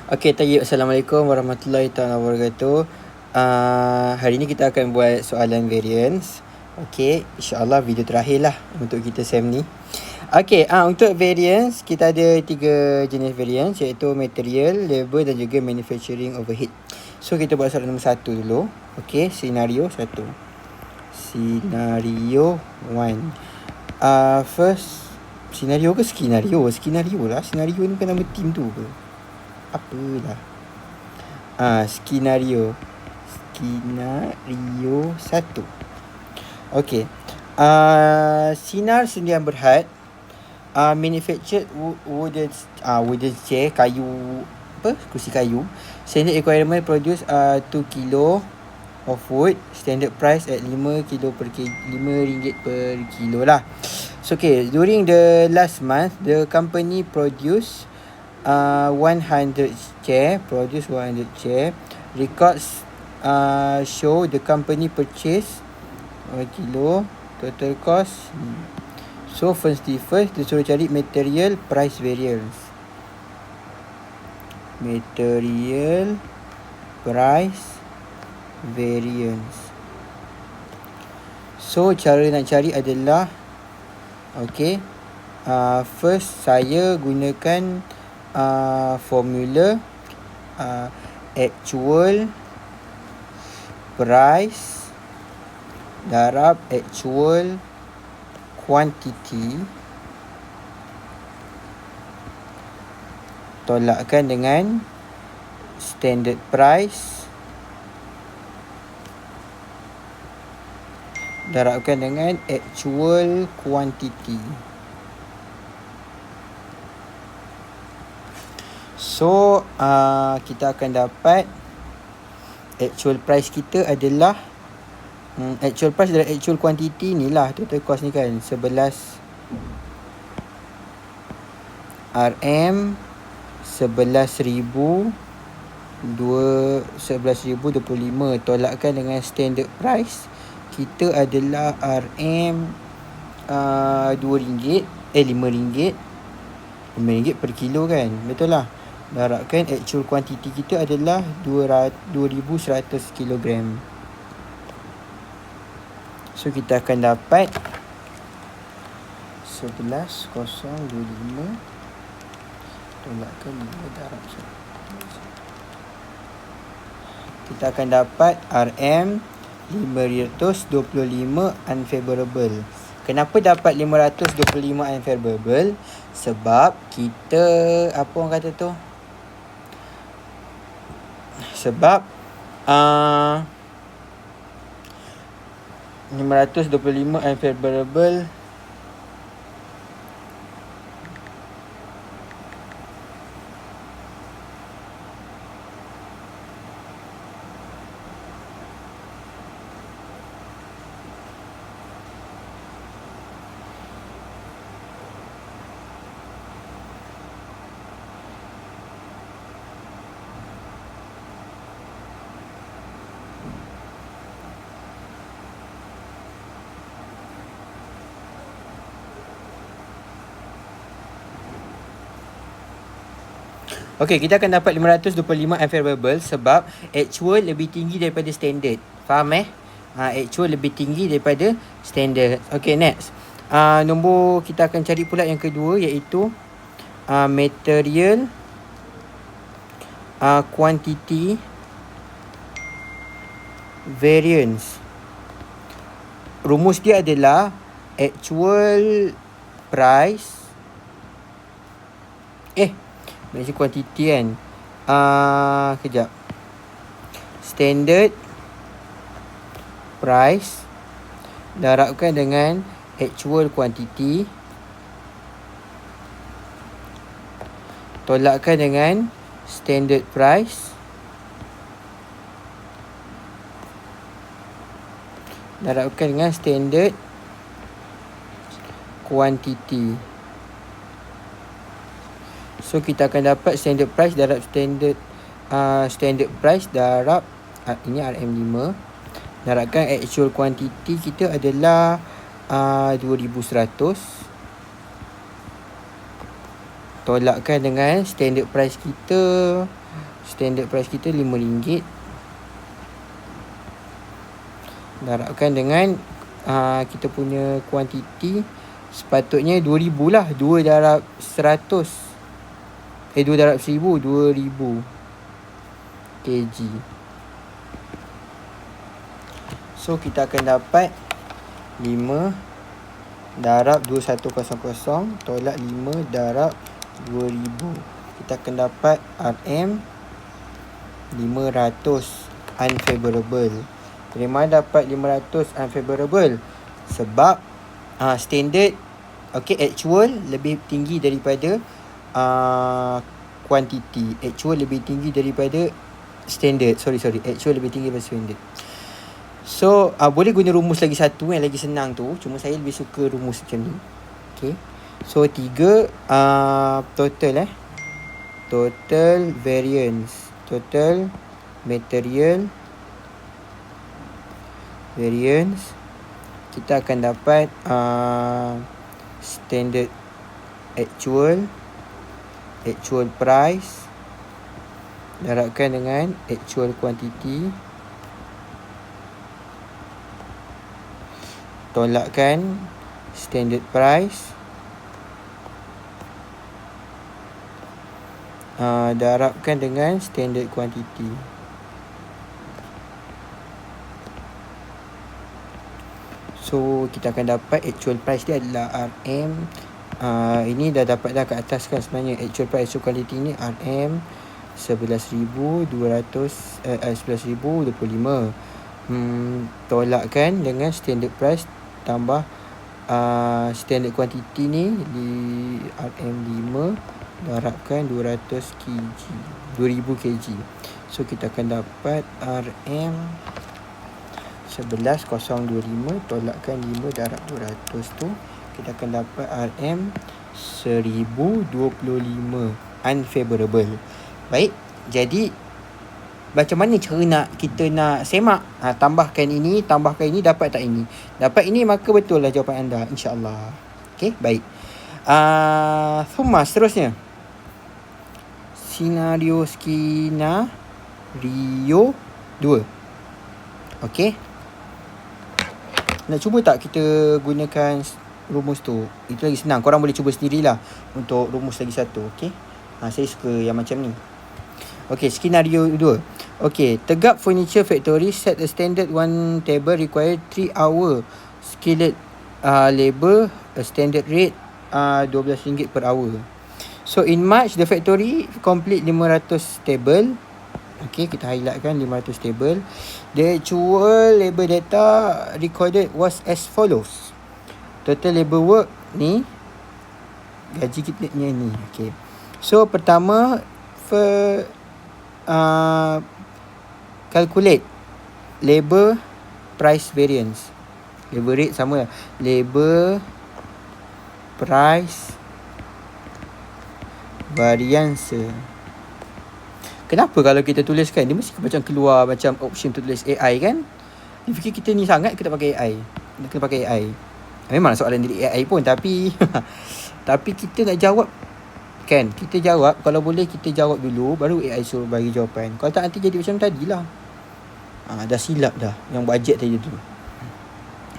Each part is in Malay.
Okey, tayyib. Assalamualaikum warahmatullahi taala wabarakatuh. Hari ni kita akan buat soalan variance. Okey, insya-Allah video terakhir lah untuk kita SEM ni. Okey, untuk variance kita ada 3 jenis variance, iaitu material, labor dan juga manufacturing overhead. So kita buat soalan nombor 1 dulu. Okey, senario 1. Senario 1. First, senario ke skenario? Skenario lah. Senario ni bukan nama team tu ke? Apalah. Skenario 1. Okey. Sinar sendian berhad manufactured wooden chair, kursi kayu. Standard requirement produce 2 kilo of wood. Standard price at 5 ringgit per kilo lah. So okay, during the last month the company produce 100 chair. Records show the company purchase 1 kilo. Total cost. So first dia suruh cari material price variance. Material price variance. So cara nak cari adalah first saya gunakan formula actual price darab actual quantity tolakkan dengan standard price darabkan dengan actual quantity. So kita akan dapat actual price kita adalah actual price dari actual quantity ni lah, total cost ni kan 11 RM 11,025 tolakkan dengan standard price kita adalah RM RM5 per kilo kan, betul lah. Darabkan actual quantity kita adalah 2,100 kilogram. So kita akan dapat 11,025 tolakkan 5 darab 1. Kita akan dapat RM 525 unfavorable. Kenapa dapat 525 unfavorable? Sebab kita sebab 525 unfavorable Okey, kita akan dapat 525 unfavorable sebab actual lebih tinggi daripada standard. Faham actual lebih tinggi daripada standard. Okey, next. Nombor kita akan cari pula yang kedua, iaitu material quantity variance. Rumus dia adalah actual price macam quantity kan. Kejap. Standard price darabkan dengan actual quantity tolakkan dengan standard price darabkan dengan standard quantity. So kita akan dapat standard price darab standard price darab ini RM5 darabkan actual quantity kita adalah 2,100 tolakkan dengan standard price kita Standard price kita RM5. Darabkan dengan kita punya kuantiti sepatutnya 2000 lah. 2 darab 100. 2 darab 1000. 2000 kg. So kita akan dapat 5 darab 2100 tolak 5 darab 2000. Kita akan dapat RM 500 unfavorable. Dari mana dapat 500 unfavorable? Sebab standard, actual lebih tinggi daripada quantity. Actual lebih tinggi daripada standard. Actual lebih tinggi daripada standard. So boleh guna rumus lagi satu yang lagi senang tu. Cuma saya lebih suka rumus macam ni. Okay. So 3 total total variance, total material variance, kita akan dapat standard actual price darabkan dengan actual quantity tolakkan standard price darabkan dengan standard quantity. So kita akan dapat actual price dia adalah RM. Ini dah dapat dah kat atas kan sebenarnya. Actual price so quantity ni RM 11,225. Tolakkan dengan standard price tambah standard quantity ni di RM5 darabkan 200 kg, 2000 kg. So kita akan dapat RM 11,025 tolakkan 5 darab 200 tu, kita akan dapat RM 1025 unfavorable. Baik, jadi macam mana cara kita nak semak? Tambahkan ini, dapat tak ini? Dapat ini, maka betul lah jawapan anda, insya-Allah. Okey, baik. Seterusnya. Skenario 2. Okey. Nak cuba tak kita gunakan rumus tu? Itu lagi senang. Korang boleh cuba sendirilah untuk rumus lagi satu. Okey. Saya suka yang macam ni. Okey, skenario 2. Okey, Tegap Furniture Factory set a standard one table require 3 hour skilled labor, a standard rate RM12 per hour. So in March the factory complete 500 table. Okey, kita highlightkan 500 table. The actual labor data recorded was as follows. Total labor work ni, gaji kita ni. Okey. So pertama calculate labor price variance. Labor rate sama lah. Labor price variance. Kenapa kalau kita tuliskan, dia mesti macam keluar macam option tu tulis AI kan? Dia fikir kita ni sangat, kita pakai AI. Kita kena pakai AI. Memang soalan dari AI pun, tapi tapi kita nak jawab kan? Kita jawab, kalau boleh kita jawab dulu, baru AI suruh bagi jawapan. Kalau tak nanti jadi macam tadilah. Dah silap dah yang bajet tadi tu.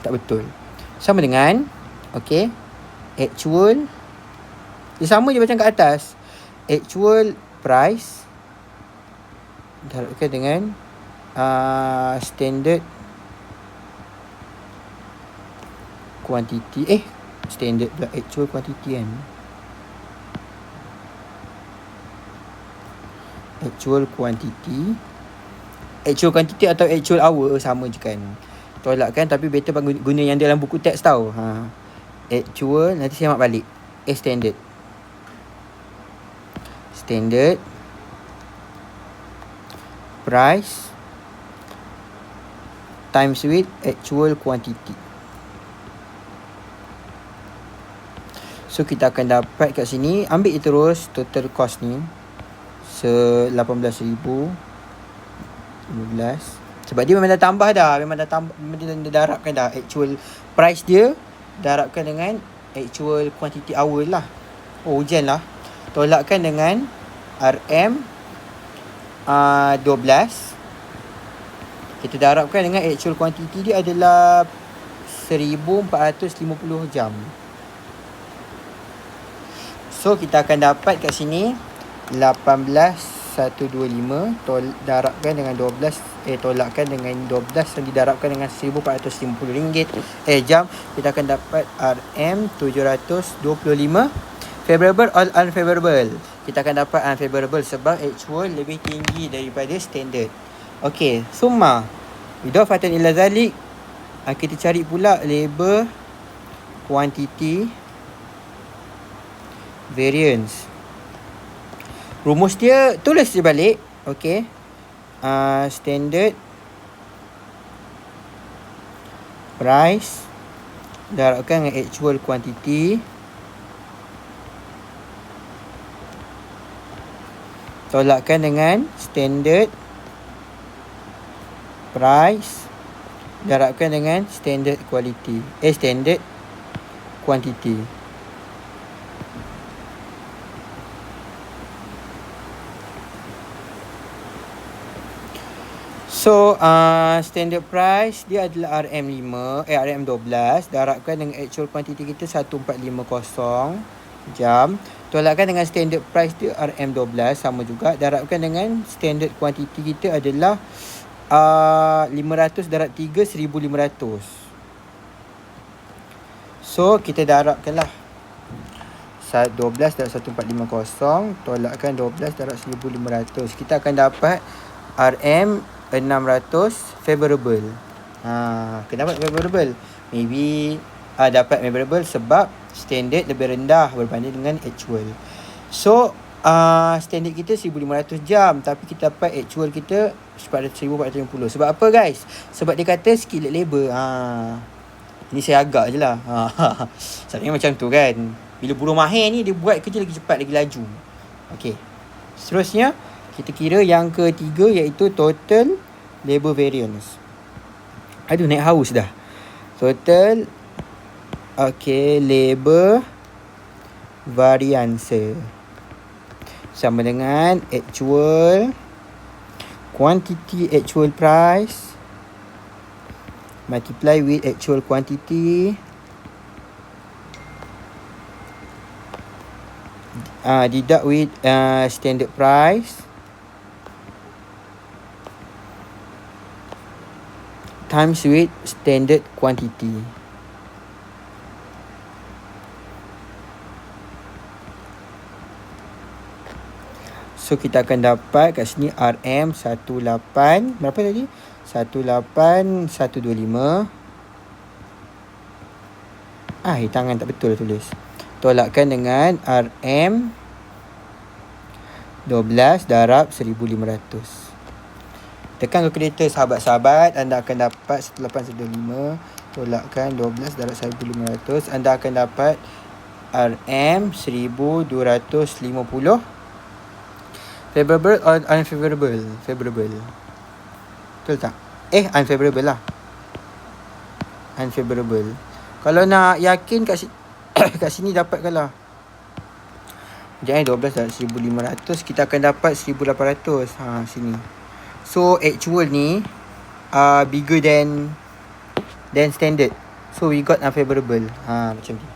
Tak betul. Sama dengan actual, dia sama je macam kat atas. Actual price darabkan dengan standard quantity. Standard pula, actual quantity kan. Actual quantity atau actual hour sama je kan. Tolakkan, tapi better guna yang dalam buku teks tau. Actual, nanti saya mak balik. Standard price times with actual quantity. So kita akan dapat kat sini, ambil terus total cost ni 18,000 15. Sebab dia memang dah tambah dah, memang dah darabkan dah actual price dia, darabkan dengan actual quantity hour lah. Hujan lah. Tolakkan dengan RM 12. Kita darabkan dengan actual quantity dia adalah 1450 jam. So kita akan dapat kat sini 18,125 darabkan dengan 12 tolakkan dengan 12 dan didarabkan dengan 1450 ringgit jam. Kita akan dapat RM 725. Favorable or unfavorable? Kita akan dapat unfavorable sebab actual lebih tinggi daripada standard. Okey, summa idafatan ila zalik, kita cari pula labor quantity variance. Rumus dia tulis je balik. Okey. Standard price darabkan dengan actual quantity tolakkan dengan standard price darabkan dengan standard quality standard quantity. So standard price dia adalah RM12 darabkan dengan actual quantity kita 1450 jam tolakkan dengan standard price dia RM12 sama juga darabkan dengan standard quantity kita adalah 500 darab 3 1500. So kita darabkanlah 12 darab 1450 tolakkan 12 darab 1500. Kita akan dapat RM600 favorable. Kenapa favorable? Maybe dapat favorable sebab standard lebih rendah berbanding dengan actual. So standard kita 1500 jam tapi kita dapat actual kita 1450. Sebab apa guys? Sebab dia kata skilled labor. Ini saya agak je lah. Selalunya macam tu kan. Bila buruh mahir ni dia buat kerja lagi cepat, lagi laju. Okey. Seterusnya kita kira yang ketiga iaitu total labor variance. Aduh, naik haus dah. Total labor variance sama dengan actual quantity actual price multiply with actual quantity deduct with standard price times with standard quantity. So kita akan dapat kat sini RM18 berapa tadi? 18125. Tangan tak betul tulis. Tolakkan dengan RM12 darab 1500. Tekan kalkulator sahabat-sahabat, anda akan dapat 18125 tolakkan 12 darab 1500. Anda akan dapat RM1250. Favorable or unfavorable? Favorable. Betul tak? Unfavorable lah. Unfavorable. Kalau nak yakin kat sini dapatkanlah. Jangan 12 darab 1500 kita akan dapat 1800. Sini. So actual ni bigger than standard. So we got unfavorable. Macam ni.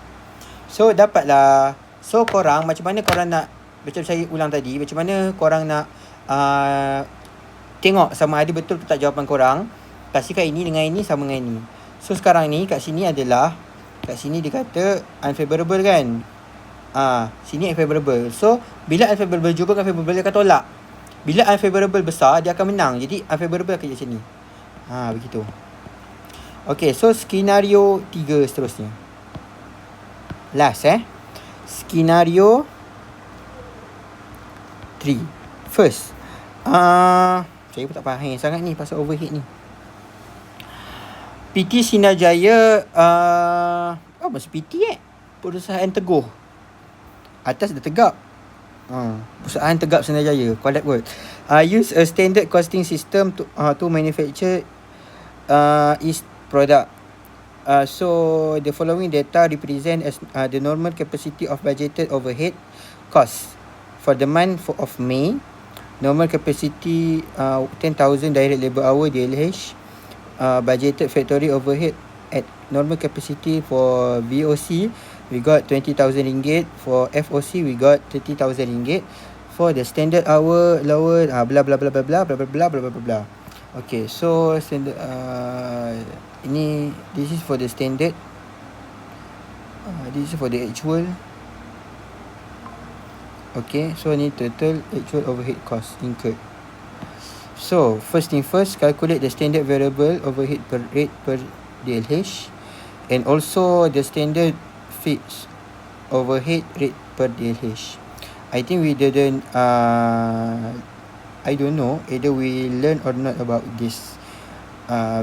So dapatlah. So korang macam mana korang nak, macam saya ulang tadi, macam mana korang nak tengok sama ada betul ke tak jawapan korang. Kasihkan ini dengan ini sama dengan ini. So sekarang ni kat sini adalah, kat sini dia kata unfavorable kan. Sini unfavorable. So bila unfavorable jumpa dengan favorable dia akan tolak. Bila unfavorable besar dia akan menang. Jadi unfavorable akan jadi macam ni. Begitu. Okay, so skenario 3 seterusnya. Last skenario 3. First, saya pun tak faham sangat ni pasal overhead ni. PT Sinar Jaya, apa maksud PT Perusahaan Teguh. Atas dah tegak. Perusahaan Tegap Sinar Jaya, collab word. Use a standard costing system to manufacture its product. So the following data represent as the normal capacity of budgeted overhead costs for the month of May Normal capacity 10,000 direct labor hour DLH. Budgeted factory overhead at normal capacity for VOC we got RM20,000. For FOC we got RM30,000. For the standard hour lower blah blah blah blah blah blah blah blah blah blah blah. Okay, so standard this is for the standard. This is for the actual. Okay, so ni total actual overhead cost incurred. So first thing first, calculate the standard variable overhead per rate per DLH, and also the standard fixed overhead rate per DLH. I think we didn't I don't know either we learn or not about this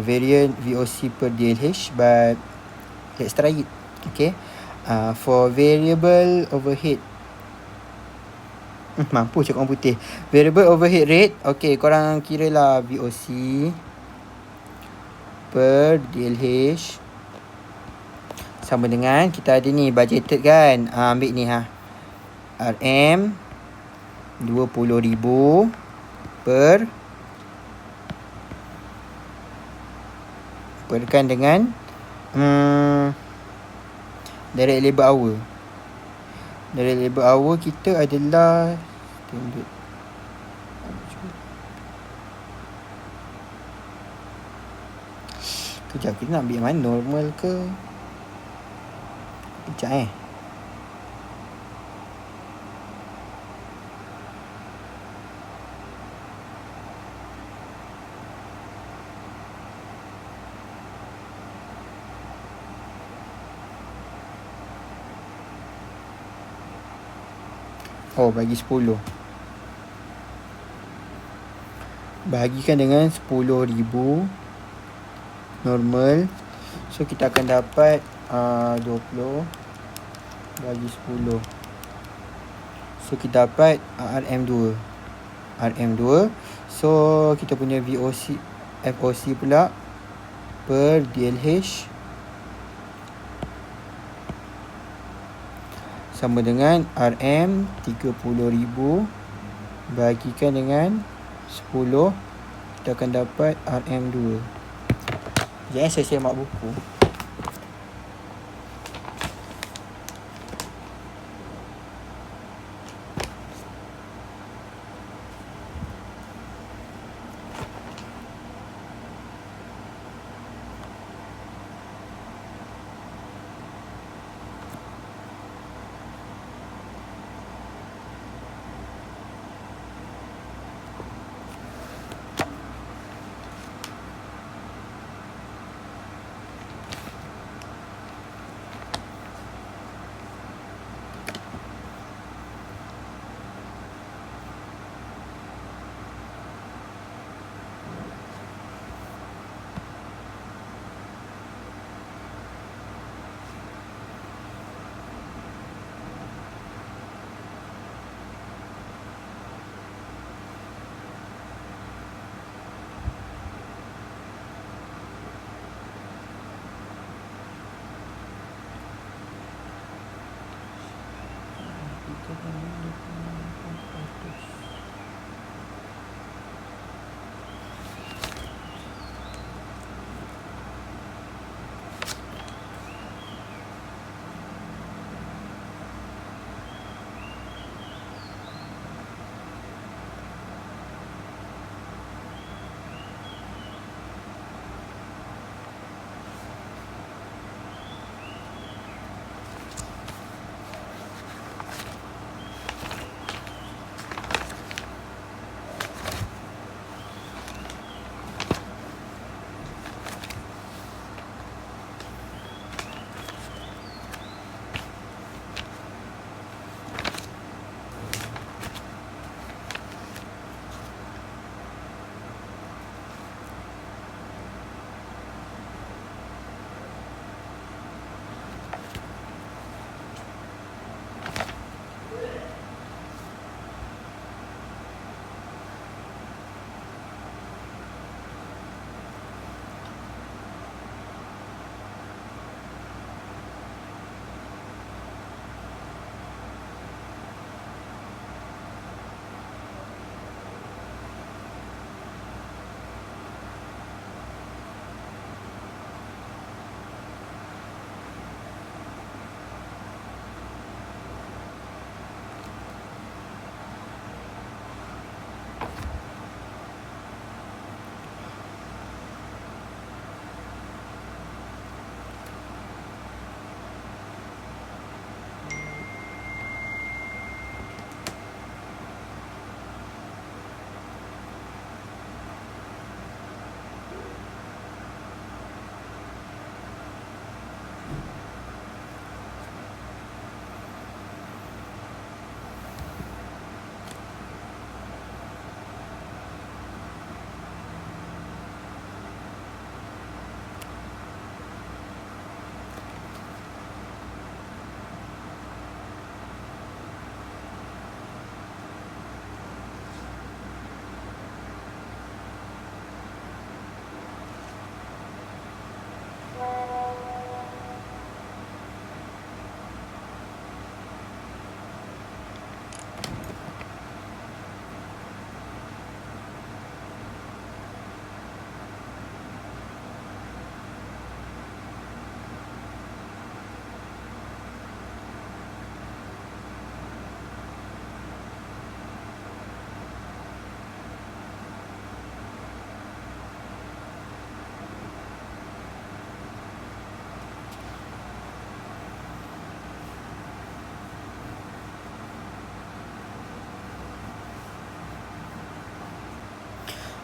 variant VOC per DLH, but let's try it. Okay, for variable overhead, mampu cakap orang putih. Variable overhead rate, okay, korang kira lah VOC per DLH sama dengan kita ada ni budgeted kan. Ambil ni RM 20,000 perkan dengan direct labor hour. Direct labor hour kita adalah standard. Kejap, kita nak ambil yang mana, normal ke? Kejap bagi 10. Bahagikan dengan 10,000 normal. So kita akan dapat 20 bagi 10. So kita dapat RM2. So kita punya VOC FOC pula per DLH sama dengan RM 30,000 bagikan dengan 10, kita akan dapat RM2. Jangan saya semak buku.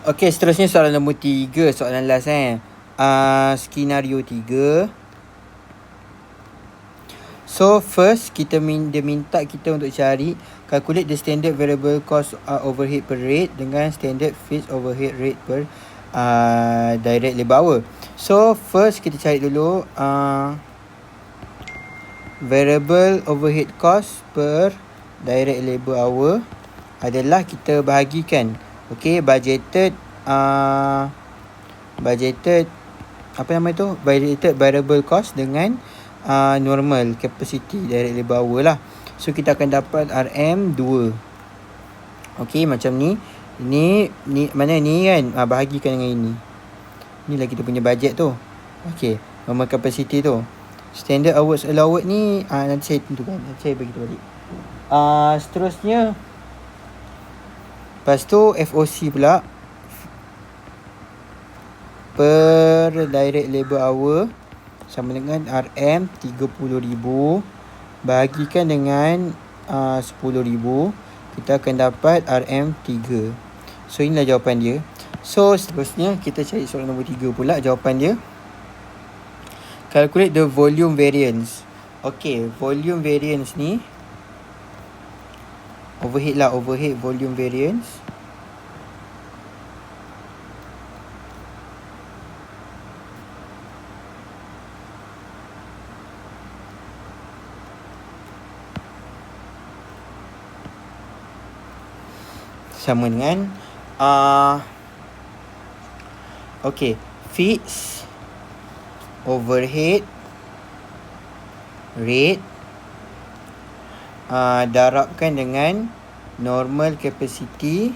Okey, seterusnya soalan nombor 3, soalan last skenario 3. So first dia minta kita untuk cari calculate the standard variable cost overhead per rate dengan standard fixed overhead rate per direct labor hour. So first kita cari dulu variable overhead cost per direct labor hour adalah kita bahagikan budgeted apa nama tu, budgeted variable cost dengan normal capacity direct labor hour lah. So kita akan dapat RM2. Okey, macam ni. Ni mana ni kan, bahagikan dengan ini. Inilah kita punya budget tu. Okey, normal capacity tu. Standard hours allowed ni nanti saya tentukan. Nanti saya bagi tu balik. Seterusnya, lepas tu FOC pula per direct labor hour sama dengan RM30,000 bahagikan dengan 10,000, kita akan dapat RM3. So inilah jawapan dia. So seterusnya kita cari soalan nombor 3 pula, jawapan dia. Calculate the volume variance. Okay, volume variance ni overhead volume variance. Sama dengan fixed overhead rate darabkan dengan normal capacity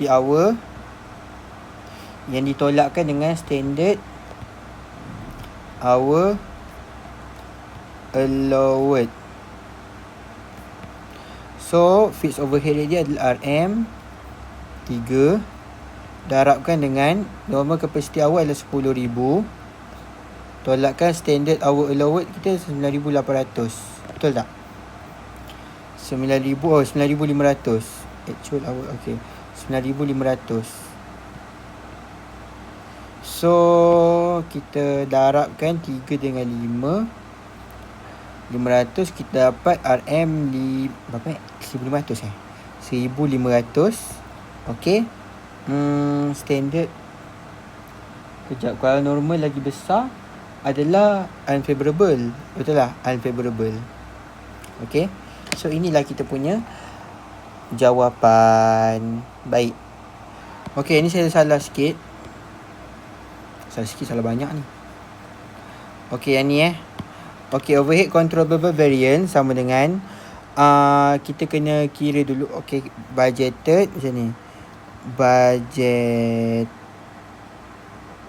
hour yang ditolakkan dengan standard hour allowed. So fixed overhead rate dia adalah RM3 darabkan dengan normal capacity hour adalah 10,000, tolakkan standard hour allowed kita 9,800. Betul tak? 9,500 actual hour. Okay, 9,500. So kita darabkan 3 dengan 500, kita dapat RM berapa? 1,500 1,500. Okay. Standard. Kejap, kalau normal lagi besar adalah unfavorable. Betul lah, unfavorable. Okay. So inilah kita punya jawapan. Baik. Okay, ni saya salah sikit. Salah banyak ni. Okay, yang ni Okay, overhead controllable variance sama dengan kita kena kira dulu. Okay, budgeted macam ni. Budget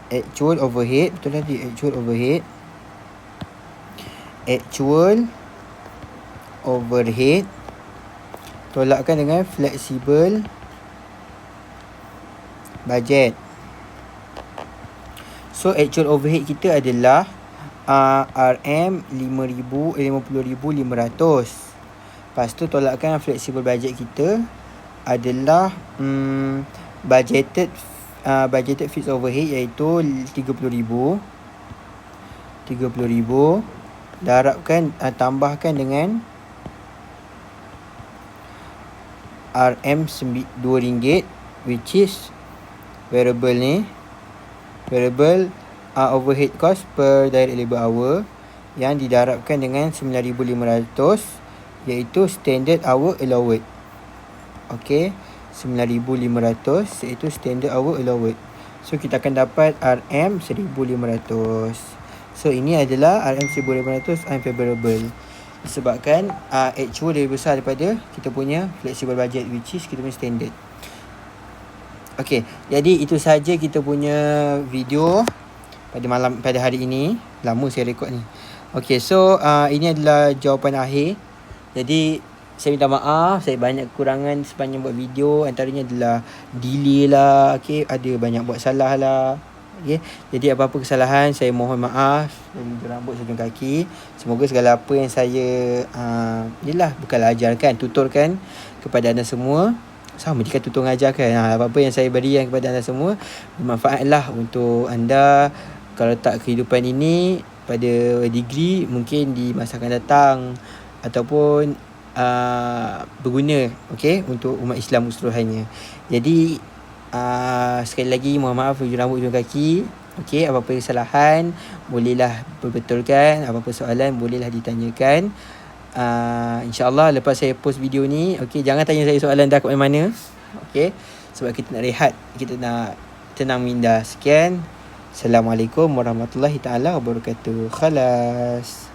actual overhead. Betul lah, actual overhead. Actual overhead tolakkan dengan flexible budget. So actual overhead kita adalah RM50,500. Lepas tu tolakkan flexible budget kita adalah budgeted fixed overhead iaitu 30,000. Darabkan tambahkan dengan RM2 which is variable overhead cost per direct labor hour yang didarabkan dengan 9,500 iaitu standard hour allowed. Okay, 9,500 iaitu standard hour allowed. So kita akan dapat RM1,500. So ini adalah RM1,500 unfavorable disebabkan actual lebih besar daripada kita punya flexible budget which is kita punya standard. Okay, jadi itu saja kita punya video pada hari ini. Lama saya rekod ni. Okay, so ini adalah jawapan akhir. Jadi saya minta maaf, saya banyak kekurangan sepanjang buat video. Antaranya adalah delay lah, okay, ada banyak buat salah lah. Okay. Jadi apa-apa kesalahan saya mohon maaf. Dari hujung rambut hujung kaki. Semoga segala apa yang saya bukanlah ajarkan, tuturkan kepada anda semua, sama jika tutur mengajarkan, apa-apa yang saya berikan kepada anda semua bermanfaatlah untuk anda kalau tak kehidupan ini pada degree, mungkin di masa akan datang, ataupun berguna untuk umat Islam keseluruhannya. Jadi sekali lagi mohon maaf hujung rambut hujung kaki. Apa-apa kesalahan bolehlah perbetulkan, apa-apa soalan bolehlah ditanyakan. InsyaAllah lepas saya post video ni, jangan tanya saya soalan dah kat mana-mana. Sebab kita nak rehat, kita nak tenang minda. Sekian. Assalamualaikum warahmatullahi taala wabarakatuh. Khalas.